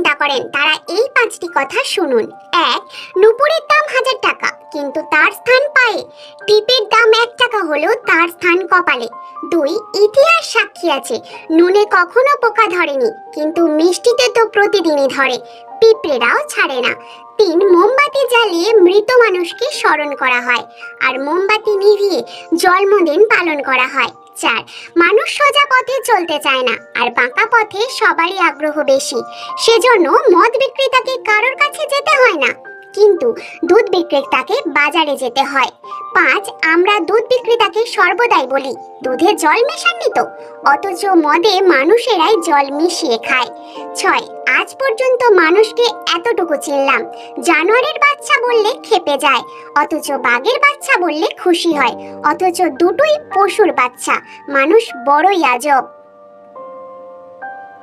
চিন্তা করেন তারা এই 5টি কথা শুনুন। 1, নুপুরের দাম 1000 টাকা কিন্তু তার স্থান পায়ে। টিপের দাম 1 টাকা হলেও তার স্থান কপালে। 2, ইতিহাস সাক্ষী আছে, নুনে কখনো পোকা ধরেনি কিন্তু মিষ্টিতে তো প্রতিদিনই ধরে, পিঁপড়েরাও ছাড়ে না। 3, মোমবাতি জ্বালিয়ে মৃত মানুষকে স্মরণ করা হয় আর মোমবাতি নিভিয়ে জন্মদিন পালন করা হয়। 4, মানুষ সোজা পথে চলতে চায় না আর বাঁকা পথে সবারই আগ্রহ বেশি, সেজন্য মদ বিক্রেতাকে কারোর কাছে যেতে হয় না কিন্তু দুধ বিক্রেতাকে বাজারে যেতে হয়। 5, আমরা দুধ বিক্রেতাকে সর্বদাই বলি দুধে জল মেশাননি তো, অথচ মদে মানুষেরাই জল মিশিয়ে খায়। 6, আজ পর্যন্ত মানুষকে এতটুকু চিনলাম, জানোয়ারের বাচ্চা বললে খেপে যায় অথচ বাঘের বাচ্চা বললে খুশি হয়, অথচ দুটোই পশুর বাচ্চা। মানুষ বড়ই আজব।